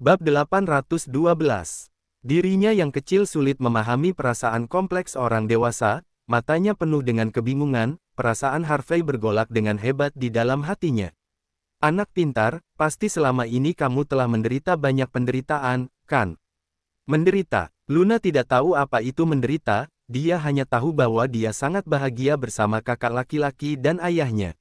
Bab 812. Dirinya yang kecil sulit memahami perasaan kompleks orang dewasa, matanya penuh dengan kebingungan, perasaan Harvey bergolak dengan hebat di dalam hatinya. Anak pintar, pasti selama ini kamu telah menderita banyak penderitaan, kan? Menderita. Luna tidak tahu apa itu menderita, dia hanya tahu bahwa dia sangat bahagia bersama kakak laki-laki dan ayahnya.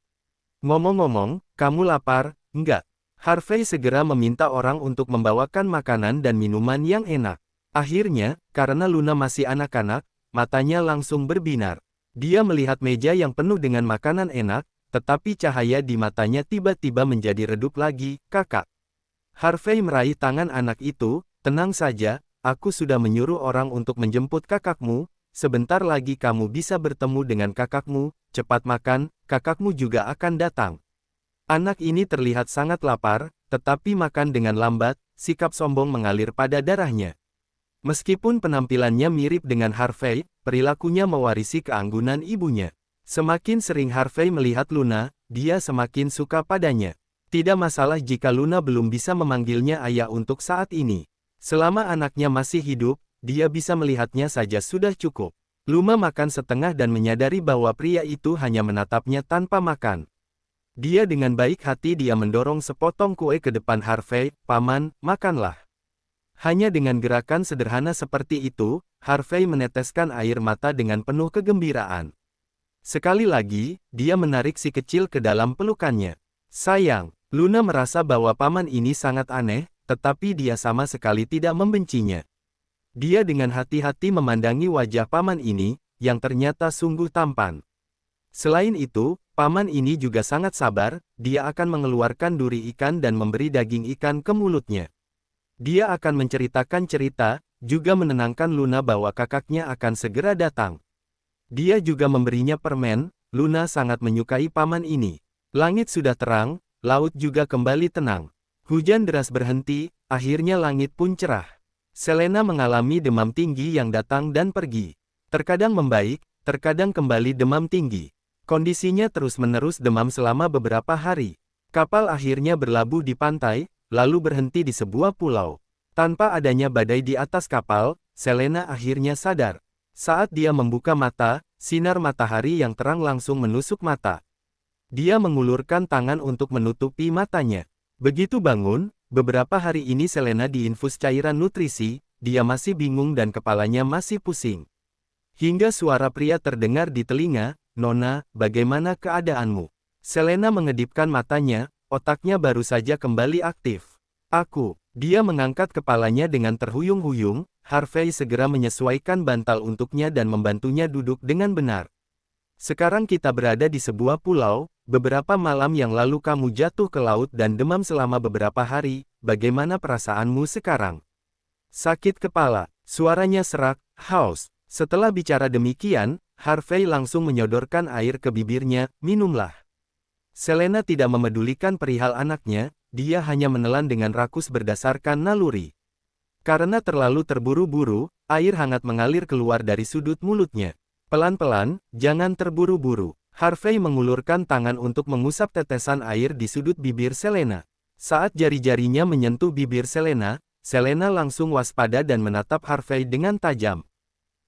Ngomong-ngomong, kamu lapar, enggak? Harvey segera meminta orang untuk membawakan makanan dan minuman yang enak. Akhirnya, karena Luna masih anak-anak, matanya langsung berbinar. Dia melihat meja yang penuh dengan makanan enak, tetapi cahaya di matanya tiba-tiba menjadi redup lagi. Kakak. Harvey meraih tangan anak itu, tenang saja, aku sudah menyuruh orang untuk menjemput kakakmu, sebentar lagi kamu bisa bertemu dengan kakakmu, cepat makan, kakakmu juga akan datang. Anak ini terlihat sangat lapar, tetapi makan dengan lambat, sikap sombong mengalir pada darahnya. Meskipun penampilannya mirip dengan Harvey, perilakunya mewarisi keanggunan ibunya. Semakin sering Harvey melihat Luna, dia semakin suka padanya. Tidak masalah jika Luna belum bisa memanggilnya ayah untuk saat ini. Selama anaknya masih hidup, dia bisa melihatnya saja sudah cukup. Luna makan setengah dan menyadari bahwa pria itu hanya menatapnya tanpa makan. Dia dengan baik hati dia mendorong sepotong kue ke depan Harvey, "Paman, makanlah." Hanya dengan gerakan sederhana seperti itu, Harvey meneteskan air mata dengan penuh kegembiraan. Sekali lagi, dia menarik si kecil ke dalam pelukannya. Sayang, Luna merasa bahwa paman ini sangat aneh, tetapi dia sama sekali tidak membencinya. Dia dengan hati-hati memandangi wajah paman ini, yang ternyata sungguh tampan. Selain itu, paman ini juga sangat sabar, dia akan mengeluarkan duri ikan dan memberi daging ikan ke mulutnya. Dia akan menceritakan cerita, juga menenangkan Luna bahwa kakaknya akan segera datang. Dia juga memberinya permen, Luna sangat menyukai paman ini. Langit sudah terang, laut juga kembali tenang. Hujan deras berhenti, akhirnya langit pun cerah. Selena mengalami demam tinggi yang datang dan pergi. Terkadang membaik, terkadang kembali demam tinggi. Kondisinya terus-menerus demam selama beberapa hari. Kapal akhirnya berlabuh di pantai, lalu berhenti di sebuah pulau. Tanpa adanya badai di atas kapal, Selena akhirnya sadar. Saat dia membuka mata, sinar matahari yang terang langsung menusuk mata. Dia mengulurkan tangan untuk menutupi matanya. Begitu bangun, beberapa hari ini Selena diinfus cairan nutrisi, dia masih bingung dan kepalanya masih pusing. Hingga suara pria terdengar di telinga, "Nona, bagaimana keadaanmu?" Selena mengedipkan matanya, otaknya baru saja kembali aktif. "Aku." Dia mengangkat kepalanya dengan terhuyung-huyung, Harvey segera menyesuaikan bantal untuknya dan membantunya duduk dengan benar. "Sekarang kita berada di sebuah pulau, beberapa malam yang lalu kamu jatuh ke laut dan demam selama beberapa hari, bagaimana perasaanmu sekarang?" "Sakit kepala," suaranya serak, haus. Setelah bicara demikian, Harvey langsung menyodorkan air ke bibirnya, "Minumlah." Selena tidak memedulikan perihal anaknya, dia hanya menelan dengan rakus berdasarkan naluri. Karena terlalu terburu-buru, air hangat mengalir keluar dari sudut mulutnya. Pelan-pelan, jangan terburu-buru. Harvey mengulurkan tangan untuk mengusap tetesan air di sudut bibir Selena. Saat jari-jarinya menyentuh bibir Selena, Selena langsung waspada dan menatap Harvey dengan tajam.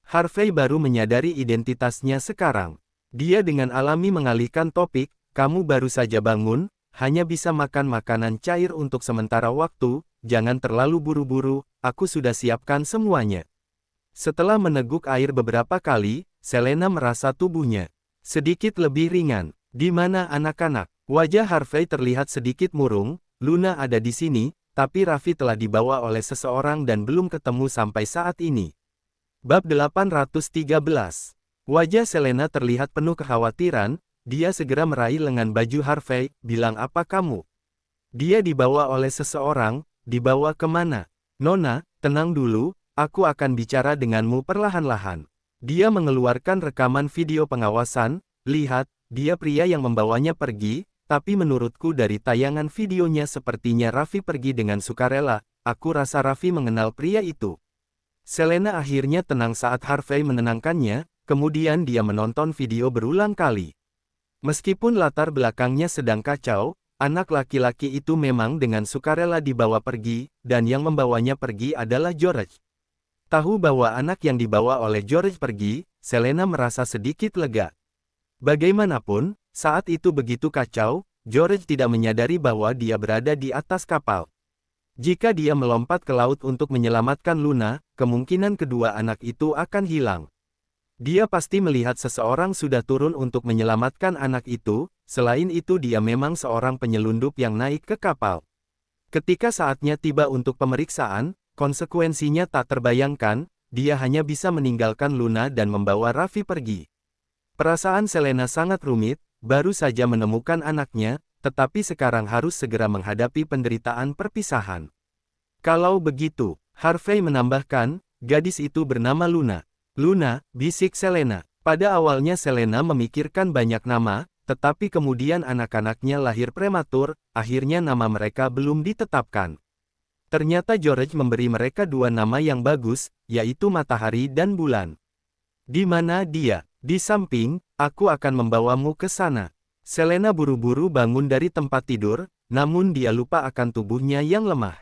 Harvey baru menyadari identitasnya sekarang. Dia dengan alami mengalihkan topik, "Kamu baru saja bangun, hanya bisa makan makanan cair untuk sementara waktu, jangan terlalu buru-buru, aku sudah siapkan semuanya." Setelah meneguk air beberapa kali, Selena merasa tubuhnya sedikit lebih ringan. "Di mana anak-anak?" Wajah Harvey terlihat sedikit murung, "Luna ada di sini, tapi Raffi telah dibawa oleh seseorang dan belum ketemu sampai saat ini." Bab 813. Wajah Selena terlihat penuh kekhawatiran, dia segera meraih lengan baju Harvey, "Bilang apa kamu?" "Dia dibawa oleh seseorang." "Dibawa kemana?" "Nona, tenang dulu, aku akan bicara denganmu perlahan-lahan." Dia mengeluarkan rekaman video pengawasan, "Lihat, dia pria yang membawanya pergi, tapi menurutku dari tayangan videonya sepertinya Raffi pergi dengan sukarela, aku rasa Raffi mengenal pria itu." Selena akhirnya tenang saat Harvey menenangkannya, kemudian dia menonton video berulang kali. Meskipun latar belakangnya sedang kacau, anak laki-laki itu memang dengan sukarela dibawa pergi, dan yang membawanya pergi adalah George. Tahu bahwa anak yang dibawa oleh George pergi, Selena merasa sedikit lega. Bagaimanapun, saat itu begitu kacau, George tidak menyadari bahwa dia berada di atas kapal. Jika dia melompat ke laut untuk menyelamatkan Luna, kemungkinan kedua anak itu akan hilang. Dia pasti melihat seseorang sudah turun untuk menyelamatkan anak itu, selain itu dia memang seorang penyelundup yang naik ke kapal. Ketika saatnya tiba untuk pemeriksaan, konsekuensinya tak terbayangkan, dia hanya bisa meninggalkan Luna dan membawa Raffi pergi. Perasaan Selena sangat rumit, baru saja menemukan anaknya, tetapi sekarang harus segera menghadapi penderitaan perpisahan. Kalau begitu, Harvey menambahkan, gadis itu bernama Luna. Luna, bisik Selena. Pada awalnya Selena memikirkan banyak nama, tetapi kemudian anak-anaknya lahir prematur, akhirnya nama mereka belum ditetapkan. Ternyata George memberi mereka dua nama yang bagus, yaitu Matahari dan Bulan. Di mana dia? Di samping, aku akan membawamu ke sana. Selena buru-buru bangun dari tempat tidur, namun dia lupa akan tubuhnya yang lemah.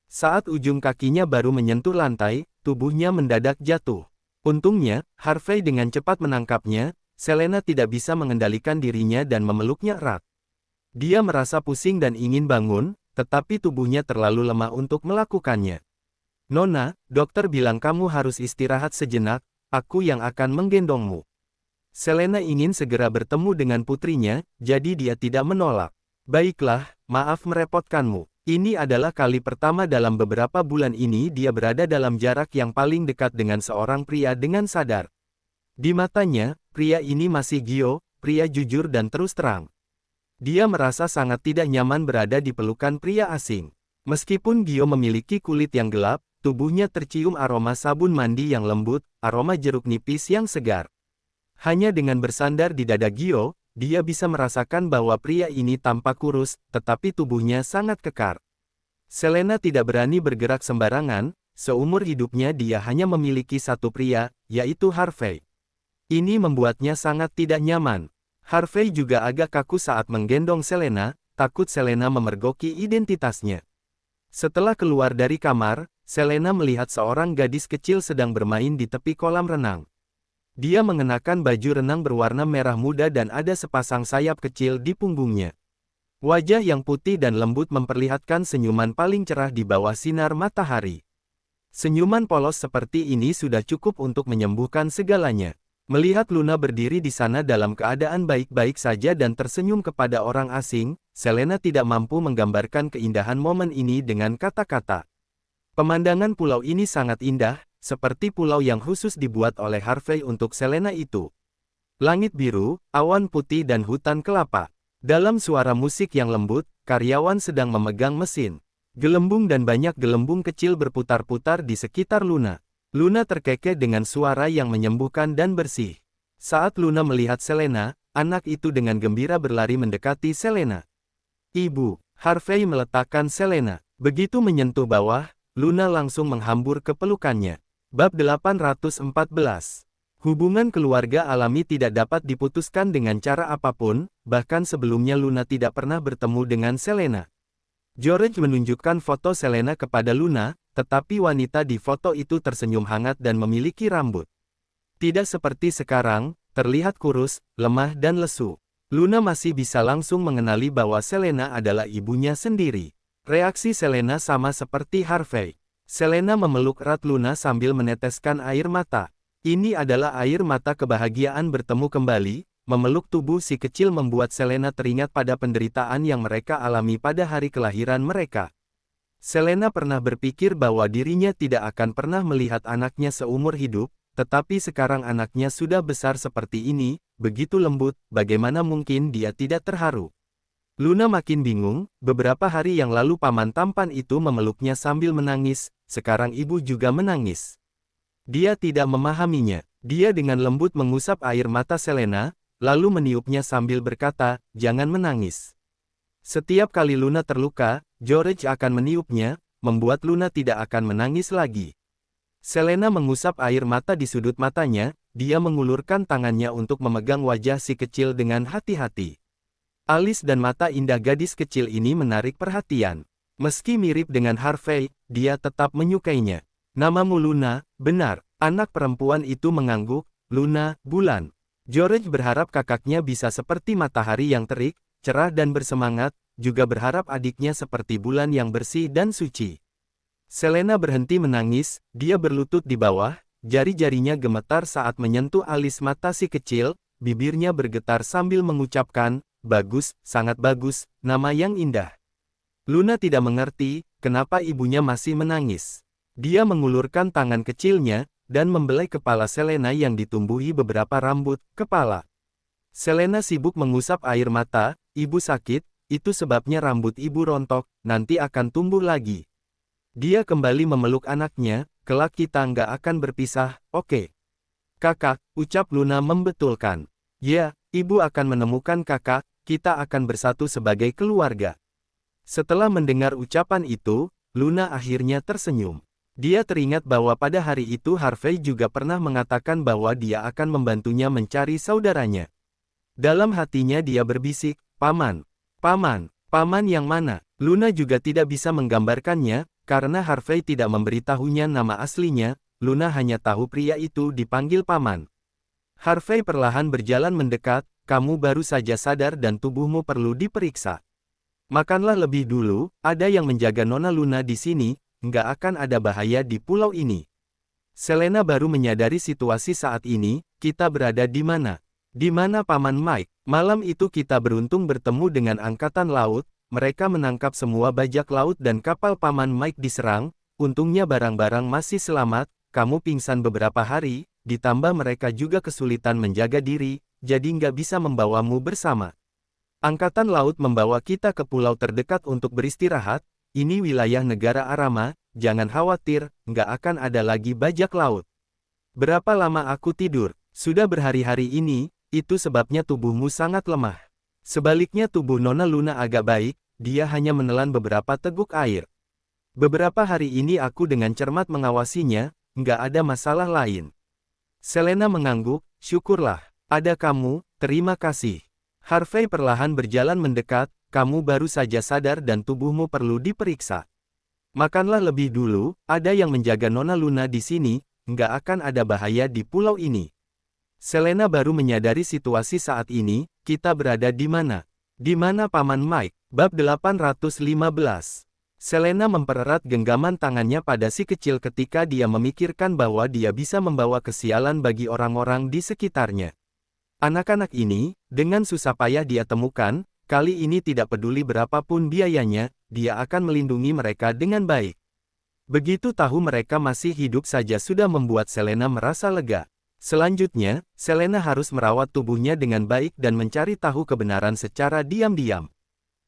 Saat ujung kakinya baru menyentuh lantai, tubuhnya mendadak jatuh. Untungnya, Harvey dengan cepat menangkapnya, Selena tidak bisa mengendalikan dirinya dan memeluknya erat. Dia merasa pusing dan ingin bangun, tetapi tubuhnya terlalu lemah untuk melakukannya. Nona, dokter bilang kamu harus istirahat sejenak, aku yang akan menggendongmu. Selena ingin segera bertemu dengan putrinya, jadi dia tidak menolak. Baiklah, maaf merepotkanmu. Ini adalah kali pertama dalam beberapa bulan ini dia berada dalam jarak yang paling dekat dengan seorang pria dengan sadar. Di matanya, pria ini masih Gio, pria jujur dan terus terang. Dia merasa sangat tidak nyaman berada di pelukan pria asing. Meskipun Gio memiliki kulit yang gelap, tubuhnya tercium aroma sabun mandi yang lembut, aroma jeruk nipis yang segar. Hanya dengan bersandar di dada Gio, dia bisa merasakan bahwa pria ini tampak kurus, tetapi tubuhnya sangat kekar. Selena tidak berani bergerak sembarangan, seumur hidupnya dia hanya memiliki satu pria, yaitu Harvey. Ini membuatnya sangat tidak nyaman. Harvey juga agak kaku saat menggendong Selena, takut Selena memergoki identitasnya. Setelah keluar dari kamar, Selena melihat seorang gadis kecil sedang bermain di tepi kolam renang. Dia mengenakan baju renang berwarna merah muda dan ada sepasang sayap kecil di punggungnya. Wajah yang putih dan lembut memperlihatkan senyuman paling cerah di bawah sinar matahari. Senyuman polos seperti ini sudah cukup untuk menyembuhkan segalanya. Melihat Luna berdiri di sana dalam keadaan baik-baik saja dan tersenyum kepada orang asing, Selena tidak mampu menggambarkan keindahan momen ini dengan kata-kata. Pemandangan pulau ini sangat indah, seperti pulau yang khusus dibuat oleh Harvey untuk Selena itu. Langit biru, awan putih dan hutan kelapa. Dalam suara musik yang lembut, karyawan sedang memegang mesin. Gelembung dan banyak gelembung kecil berputar-putar di sekitar Luna. Luna terkekeh dengan suara yang menyembuhkan dan bersih. Saat Luna melihat Selena, anak itu dengan gembira berlari mendekati Selena. Ibu, Harvey meletakkan Selena. Begitu menyentuh bawah, Luna langsung menghambur ke pelukannya. Bab 814. Hubungan keluarga alami tidak dapat diputuskan dengan cara apapun, bahkan sebelumnya Luna tidak pernah bertemu dengan Selena. George menunjukkan foto Selena kepada Luna, tetapi wanita di foto itu tersenyum hangat dan memiliki rambut. Tidak seperti sekarang, terlihat kurus, lemah dan lesu. Luna masih bisa langsung mengenali bahwa Selena adalah ibunya sendiri. Reaksi Selena sama seperti Harvey. Selena memeluk erat Luna sambil meneteskan air mata. Ini adalah air mata kebahagiaan bertemu kembali. Memeluk tubuh si kecil membuat Selena teringat pada penderitaan yang mereka alami pada hari kelahiran mereka. Selena pernah berpikir bahwa dirinya tidak akan pernah melihat anaknya seumur hidup, tetapi sekarang anaknya sudah besar seperti ini, begitu lembut, bagaimana mungkin dia tidak terharu. Luna makin bingung, beberapa hari yang lalu paman tampan itu memeluknya sambil menangis, sekarang ibu juga menangis. Dia tidak memahaminya. Dia dengan lembut mengusap air mata Selena, lalu meniupnya sambil berkata, "Jangan menangis." Setiap kali Luna terluka, George akan meniupnya, membuat Luna tidak akan menangis lagi. Selena mengusap air mata di sudut matanya, dia mengulurkan tangannya untuk memegang wajah si kecil dengan hati-hati. Alis dan mata indah gadis kecil ini menarik perhatian. Meski mirip dengan Harvey, dia tetap menyukainya. Namamu Luna, benar. Anak perempuan itu mengangguk. Luna, bulan. George berharap kakaknya bisa seperti matahari yang terik, cerah dan bersemangat, juga berharap adiknya seperti bulan yang bersih dan suci. Selena berhenti menangis, dia berlutut di bawah, jari-jarinya gemetar saat menyentuh alis mata si kecil, bibirnya bergetar sambil mengucapkan, bagus, sangat bagus, nama yang indah. Luna tidak mengerti, kenapa ibunya masih menangis. Dia mengulurkan tangan kecilnya, dan membelai kepala Selena yang ditumbuhi beberapa rambut kepala. Selena sibuk mengusap air mata, ibu sakit, itu sebabnya rambut ibu rontok, nanti akan tumbuh lagi. Dia kembali memeluk anaknya, kelak kita nggak akan berpisah, oke? Kakak, ucap Luna membetulkan. Ya, ibu akan menemukan kakak, kita akan bersatu sebagai keluarga. Setelah mendengar ucapan itu, Luna akhirnya tersenyum. Dia teringat bahwa pada hari itu Harvey juga pernah mengatakan bahwa dia akan membantunya mencari saudaranya. Dalam hatinya dia berbisik, paman. Paman, paman yang mana? Luna juga tidak bisa menggambarkannya, karena Harvey tidak memberitahunya nama aslinya, Luna hanya tahu pria itu dipanggil paman. Harvey perlahan berjalan mendekat, kamu baru saja sadar dan tubuhmu perlu diperiksa. Makanlah lebih dulu, ada yang menjaga Nona Luna di sini, nggak akan ada bahaya di pulau ini. Selena baru menyadari situasi saat ini, kita berada di mana? Di mana Paman Mike? Malam itu kita beruntung bertemu dengan Angkatan Laut, mereka menangkap semua bajak laut dan kapal Paman Mike diserang, untungnya barang-barang masih selamat, kamu pingsan beberapa hari, ditambah mereka juga kesulitan menjaga diri, jadi nggak bisa membawamu bersama. Angkatan Laut membawa kita ke pulau terdekat untuk beristirahat, ini wilayah negara Arama, jangan khawatir, nggak akan ada lagi bajak laut. Berapa lama aku tidur? Sudah berhari-hari ini, itu sebabnya tubuhmu sangat lemah. Sebaliknya tubuh Nona Luna agak baik, dia hanya menelan beberapa teguk air. Beberapa hari ini aku dengan cermat mengawasinya, nggak ada masalah lain. Selena mengangguk, syukurlah, ada kamu, terima kasih. Harvey perlahan berjalan mendekat, kamu baru saja sadar dan tubuhmu perlu diperiksa. Makanlah lebih dulu, ada yang menjaga Nona Luna di sini, nggak akan ada bahaya di pulau ini. Selena baru menyadari situasi saat ini, kita berada di mana? Di mana Paman Mike? Bab 815. Selena mempererat genggaman tangannya pada si kecil ketika dia memikirkan bahwa dia bisa membawa kesialan bagi orang-orang di sekitarnya. Anak-anak ini, dengan susah payah dia temukan, kali ini tidak peduli berapapun biayanya, dia akan melindungi mereka dengan baik. Begitu tahu mereka masih hidup saja sudah membuat Selena merasa lega. Selanjutnya, Selena harus merawat tubuhnya dengan baik dan mencari tahu kebenaran secara diam-diam.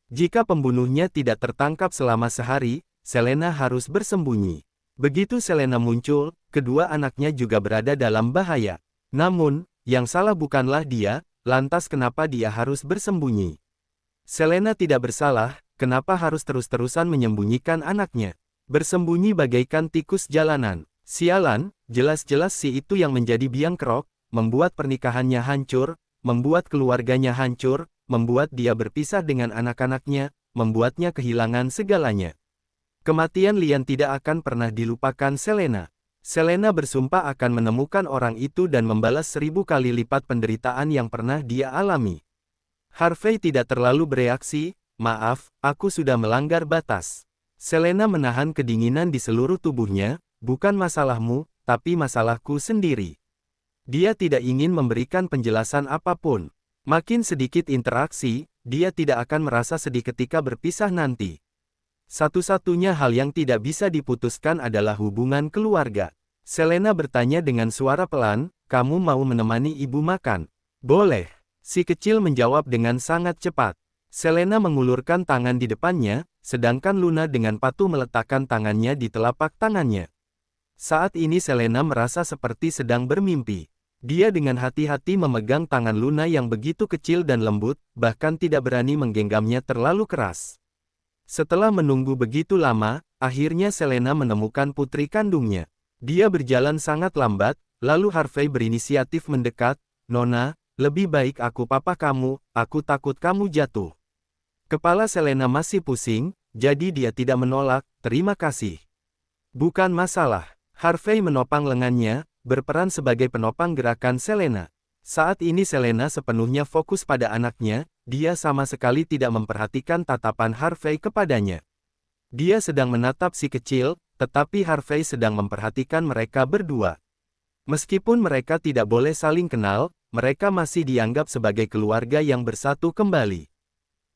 Jika pembunuhnya tidak tertangkap selama sehari, Selena harus bersembunyi. Begitu Selena muncul, kedua anaknya juga berada dalam bahaya. Namun, yang salah bukanlah dia, lantas kenapa dia harus bersembunyi? Selena tidak bersalah, kenapa harus terus-terusan menyembunyikan anaknya? Bersembunyi bagaikan tikus jalanan. Sialan, jelas-jelas si itu yang menjadi biang kerok, membuat pernikahannya hancur, membuat keluarganya hancur, membuat dia berpisah dengan anak-anaknya, membuatnya kehilangan segalanya. Kematian Lian tidak akan pernah dilupakan Selena. Selena bersumpah akan menemukan orang itu dan membalas 1000 kali lipat penderitaan yang pernah dia alami. Harvey tidak terlalu bereaksi, maaf, aku sudah melanggar batas. Selena menahan kedinginan di seluruh tubuhnya, bukan masalahmu, tapi masalahku sendiri. Dia tidak ingin memberikan penjelasan apapun. Makin sedikit interaksi, dia tidak akan merasa sedih ketika berpisah nanti. Satu-satunya hal yang tidak bisa diputuskan adalah hubungan keluarga. Selena bertanya dengan suara pelan, kamu mau menemani ibu makan? Boleh. Si kecil menjawab dengan sangat cepat. Selena mengulurkan tangan di depannya, sedangkan Luna dengan patuh meletakkan tangannya di telapak tangannya. Saat ini Selena merasa seperti sedang bermimpi. Dia dengan hati-hati memegang tangan Luna yang begitu kecil dan lembut, bahkan tidak berani menggenggamnya terlalu keras. Setelah menunggu begitu lama, akhirnya Selena menemukan putri kandungnya. Dia berjalan sangat lambat, lalu Harvey berinisiatif mendekat, Nona, Lebih baik aku papa kamu, aku takut kamu jatuh. Kepala Selena masih pusing, jadi dia tidak menolak, terima kasih. Bukan masalah. Harvey menopang lengannya, berperan sebagai penopang gerakan Selena. Saat ini Selena sepenuhnya fokus pada anaknya, dia sama sekali tidak memperhatikan tatapan Harvey kepadanya. Dia sedang menatap si kecil, tetapi Harvey sedang memperhatikan mereka berdua. Meskipun mereka tidak boleh saling kenal, mereka masih dianggap sebagai keluarga yang bersatu kembali.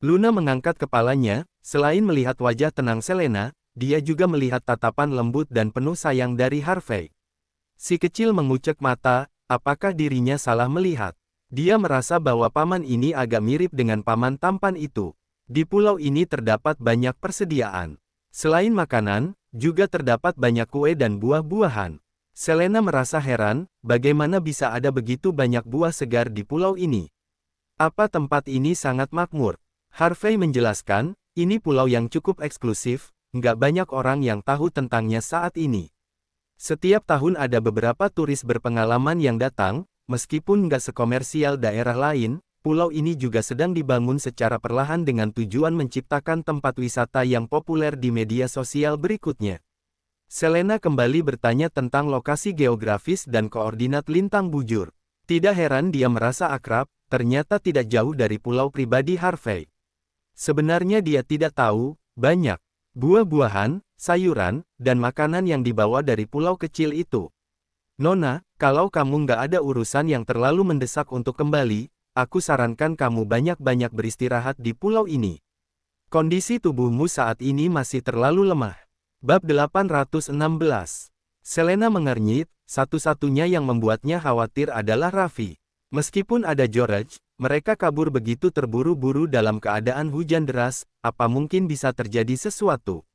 Luna mengangkat kepalanya, selain melihat wajah tenang Selena, dia juga melihat tatapan lembut dan penuh sayang dari Harvey. Si kecil mengucek mata, apakah dirinya salah melihat? Dia merasa bahwa paman ini agak mirip dengan paman tampan itu. Di pulau ini terdapat banyak persediaan. Selain makanan, juga terdapat banyak kue dan buah-buahan. Selena merasa heran, bagaimana bisa ada begitu banyak buah segar di pulau ini. Apa tempat ini sangat makmur? Harvey menjelaskan, ini pulau yang cukup eksklusif, nggak banyak orang yang tahu tentangnya saat ini. Setiap tahun ada beberapa turis berpengalaman yang datang, meskipun nggak sekomersial daerah lain, pulau ini juga sedang dibangun secara perlahan dengan tujuan menciptakan tempat wisata yang populer di media sosial berikutnya. Selena kembali bertanya tentang lokasi geografis dan koordinat lintang bujur. Tidak heran dia merasa akrab, ternyata tidak jauh dari pulau pribadi Harvey. Sebenarnya dia tidak tahu, banyak buah-buahan, sayuran, dan makanan yang dibawa dari pulau kecil itu. Nona, kalau kamu nggak ada urusan yang terlalu mendesak untuk kembali, aku sarankan kamu banyak-banyak beristirahat di pulau ini. Kondisi tubuhmu saat ini masih terlalu lemah. Bab 816. Selena mengernyit, satu-satunya yang membuatnya khawatir adalah Raffi. Meskipun ada George, mereka kabur begitu terburu-buru dalam keadaan hujan deras, apa mungkin bisa terjadi sesuatu.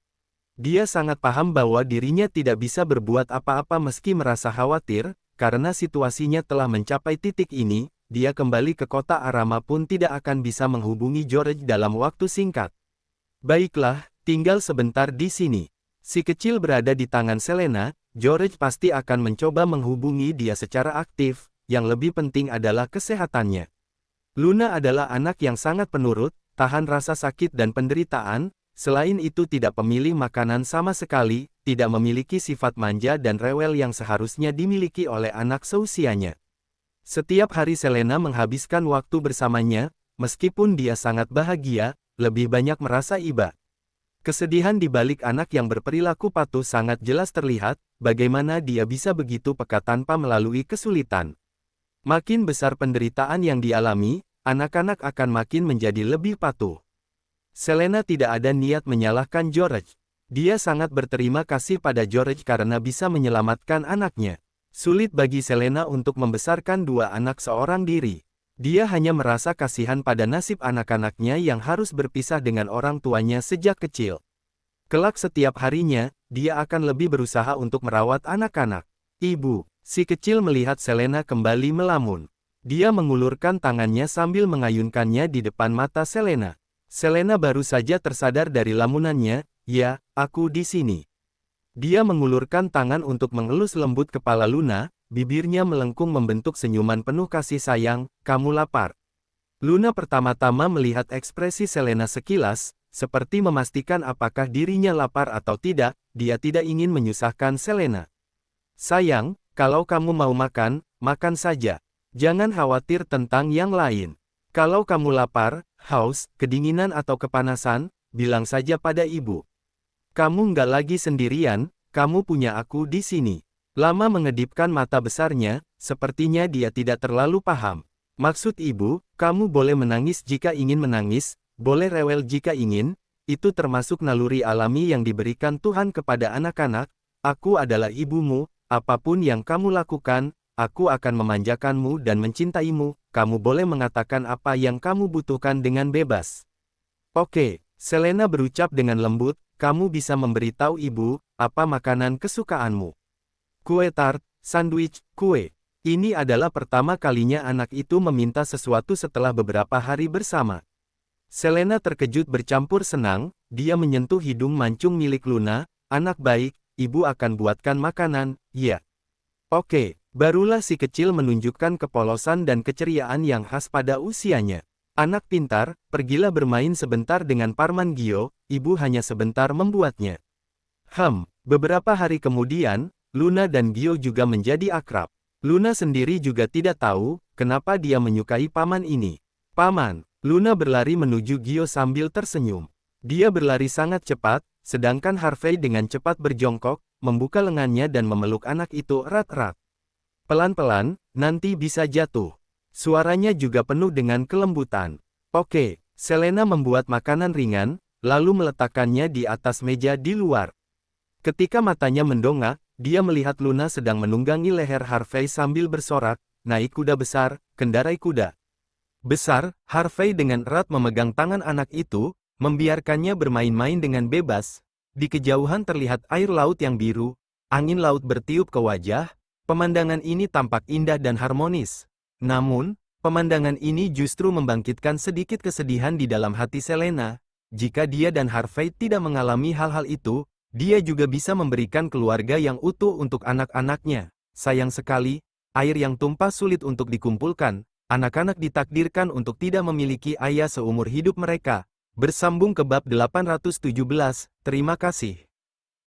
Dia sangat paham bahwa dirinya tidak bisa berbuat apa-apa meski merasa khawatir, karena situasinya telah mencapai titik ini, dia kembali ke kota Arama pun tidak akan bisa menghubungi George dalam waktu singkat. Baiklah, tinggal sebentar di sini. Si kecil berada di tangan Selena, George pasti akan mencoba menghubungi dia secara aktif, yang lebih penting adalah kesehatannya. Luna adalah anak yang sangat penurut, tahan rasa sakit dan penderitaan, selain itu tidak pemilih makanan sama sekali, tidak memiliki sifat manja dan rewel yang seharusnya dimiliki oleh anak seusianya. Setiap hari Selena menghabiskan waktu bersamanya, meskipun dia sangat bahagia, lebih banyak merasa iba. Kesedihan di balik anak yang berperilaku patuh sangat jelas terlihat, bagaimana dia bisa begitu peka tanpa melalui kesulitan. Makin besar penderitaan yang dialami, anak-anak akan makin menjadi lebih patuh. Selena tidak ada niat menyalahkan George. Dia sangat berterima kasih pada George karena bisa menyelamatkan anaknya. Sulit bagi Selena untuk membesarkan dua anak seorang diri. Dia hanya merasa kasihan pada nasib anak-anaknya yang harus berpisah dengan orang tuanya sejak kecil. Kelak setiap harinya, dia akan lebih berusaha untuk merawat anak-anak. Ibu. Si kecil melihat Selena kembali melamun. Dia mengulurkan tangannya sambil mengayunkannya di depan mata Selena. Selena baru saja tersadar dari lamunannya, ya, aku di sini. Dia mengulurkan tangan untuk mengelus lembut kepala Luna, bibirnya melengkung membentuk senyuman penuh kasih sayang, kamu lapar. Luna pertama-tama melihat ekspresi Selena sekilas, seperti memastikan apakah dirinya lapar atau tidak, dia tidak ingin menyusahkan Selena. Sayang, kalau kamu mau makan, makan saja. Jangan khawatir tentang yang lain. Kalau kamu lapar, haus, kedinginan atau kepanasan, bilang saja pada ibu. Kamu nggak lagi sendirian, kamu punya aku di sini. Lama mengedipkan mata besarnya, sepertinya dia tidak terlalu paham. Maksud ibu, kamu boleh menangis jika ingin menangis, boleh rewel jika ingin, itu termasuk naluri alami yang diberikan Tuhan kepada anak-anak. Aku adalah ibumu. Apapun yang kamu lakukan, aku akan memanjakanmu dan mencintaimu, kamu boleh mengatakan apa yang kamu butuhkan dengan bebas. Oke, Selena berucap dengan lembut, kamu bisa memberitahu ibu, apa makanan kesukaanmu. Kue tart, sandwich, kue. Ini adalah pertama kalinya anak itu meminta sesuatu setelah beberapa hari bersama. Selena terkejut bercampur senang, dia menyentuh hidung mancung milik Luna, anak baik, ibu akan buatkan makanan, ya. Oke, Barulah si kecil menunjukkan kepolosan dan keceriaan yang khas pada usianya. Anak pintar, pergilah bermain sebentar dengan Paman Gio, ibu hanya sebentar membuatnya. Beberapa hari kemudian, Luna dan Gio juga menjadi akrab. Luna sendiri juga tidak tahu, kenapa dia menyukai paman ini. Paman, Luna berlari menuju Gio sambil tersenyum. Dia berlari sangat cepat, sedangkan Harvey dengan cepat berjongkok, membuka lengannya dan memeluk anak itu erat-erat. Pelan-pelan, nanti bisa jatuh. Suaranya juga penuh dengan kelembutan. Oke, Selena membuat makanan ringan, lalu meletakkannya di atas meja di luar. Ketika matanya mendongak, dia melihat Luna sedang menunggangi leher Harvey sambil bersorak, naik kuda besar, kendarai kuda besar. Harvey dengan erat memegang tangan anak itu, membiarkannya bermain-main dengan bebas. Di kejauhan terlihat air laut yang biru, angin laut bertiup ke wajah. Pemandangan ini tampak indah dan harmonis. Namun, pemandangan ini justru membangkitkan sedikit kesedihan di dalam hati Selena. Jika dia dan Harvey tidak mengalami hal-hal itu, dia juga bisa memberikan keluarga yang utuh untuk anak-anaknya. Sayang sekali, air yang tumpah sulit untuk dikumpulkan. Anak-anak ditakdirkan untuk tidak memiliki ayah seumur hidup mereka. Bersambung ke bab 817, terima kasih.